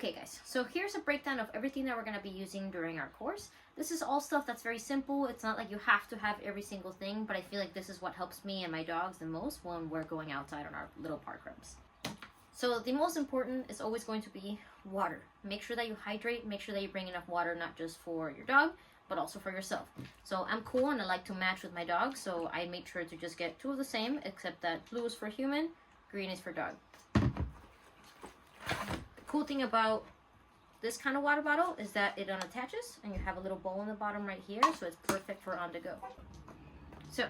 Okay guys, so here's a breakdown of everything that we're going to be using during our course. This is all stuff that's very simple. It's not like you have to have every single thing, but I feel like this is what helps me and my dogs the most when we're going outside on our little park rumps. So the most important is always going to be water. Make sure that you hydrate, make sure that you bring enough water, not just for your dog, but also for yourself. So I'm cool and I like to match with my dog, so I made sure to just get 2 of the same, except that blue is for human, green is for dog. Cool thing about this kind of water bottle is that it unattaches and you have a little bowl in the bottom right here, so it's perfect for on the go. So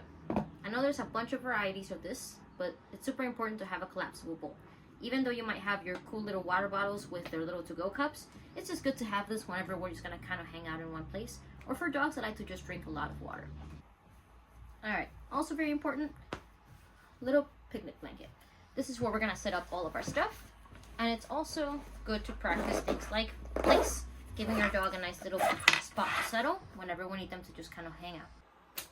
I know there's a bunch of varieties of this, but it's super important to have a collapsible bowl. Even though you might have your cool little water bottles with their little to-go cups, it's just good to have this whenever we're just gonna kind of hang out in one place, or for dogs that like to just drink a lot of water. Alright, also very important, little picnic blanket. This is where we're gonna set up all of our stuff. And it's also good to practice things like place, giving your dog a nice little spot to settle whenever we need them to just kind of hang out.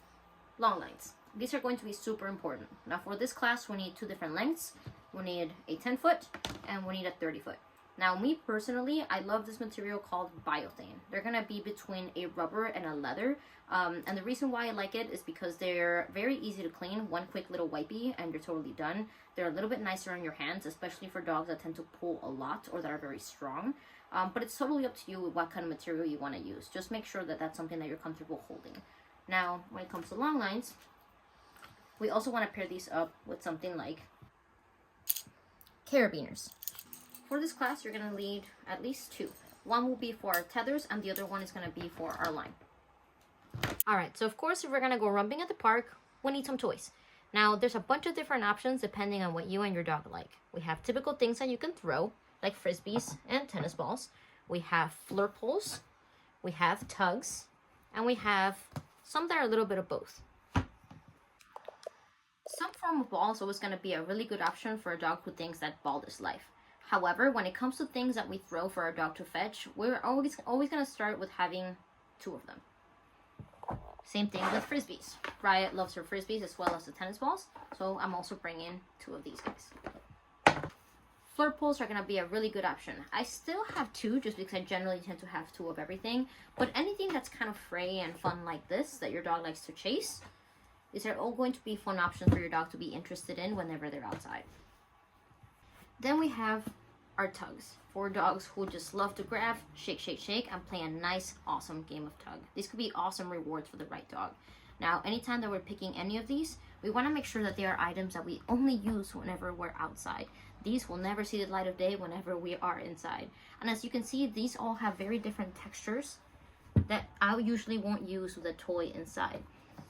Long lines. These are going to be super important. Now for this class, we need 2 different lengths. We need a 10-foot and we need a 30-foot. Now me personally, I love this material called biothane. They're going to be between a rubber and a leather. And the reason why I like it is because they're very easy to clean. One quick little wipey and you're totally done. They're a little bit nicer on your hands, especially for dogs that tend to pull a lot or that are very strong. But it's totally up to you what kind of material you want to use. Just make sure that that's something that you're comfortable holding. Now, when it comes to long lines, we also want to pair these up with something like carabiners. For this class, you're going to need at least 2. One will be for our tethers and the other one is going to be for our line. Alright, so of course, if we're going to go rumping at the park, we need some toys. Now, there's a bunch of different options depending on what you and your dog like. We have typical things that you can throw, like frisbees and tennis balls. We have flirt poles, we have tugs, and we have some that are a little bit of both. Some form of ball is always going to be a really good option for a dog who thinks that ball is life. However, when it comes to things that we throw for our dog to fetch, we're always going to start with having 2 of them. Same thing with frisbees. Riot loves her frisbees as well as the tennis balls, so I'm also bringing 2 of these guys. Flirt poles are going to be a really good option. I still have 2 just because I generally tend to have 2 of everything, but anything that's kind of fray and fun like this that your dog likes to chase, these are all going to be fun options for your dog to be interested in whenever they're outside. Then we have our tugs for dogs who just love to grab, shake, shake, shake, and play a nice, awesome game of tug. These could be awesome rewards for the right dog. Now, anytime that we're picking any of these, we want to make sure that they are items that we only use whenever we're outside. These will never see the light of day whenever we are inside. And as you can see, these all have very different textures that I usually won't use with a toy inside.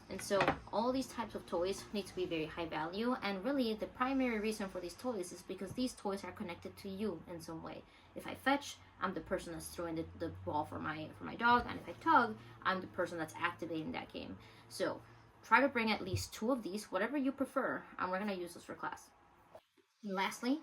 And so all these types of toys need to be very high value, and really the primary reason for these toys is because these toys are connected to you in some way. If I fetch, I'm the person that's throwing the ball for my dog, and if I tug, I'm the person that's activating that game. So try to bring at least 2 of these, whatever you prefer, and we're going to use this for class. And lastly,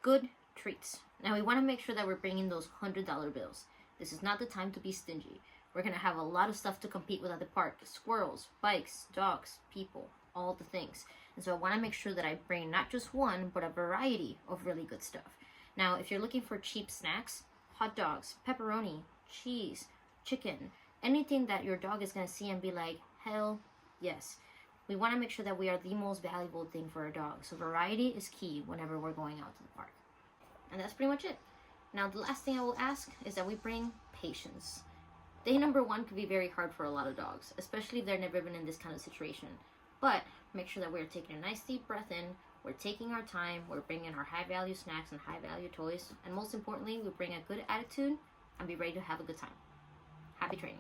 good treats. Now we want to make sure that we're bringing those $100 bills. This is not the time to be stingy. We're going to have a lot of stuff to compete with at the park. Squirrels, bikes, dogs, people, all the things. And so I want to make sure that I bring not just one, but a variety of really good stuff. Now, if you're looking for cheap snacks, hot dogs, pepperoni, cheese, chicken, anything that your dog is going to see and be like, hell yes. We want to make sure that we are the most valuable thing for our dog. So variety is key whenever we're going out to the park. And that's pretty much it. Now, the last thing I will ask is that we bring patience. Day number 1 could be very hard for a lot of dogs, especially if they've never been in this kind of situation. But make sure that we're taking a nice deep breath in, we're taking our time, we're bringing our high value snacks and high value toys, and most importantly, we bring a good attitude and be ready to have a good time. Happy training.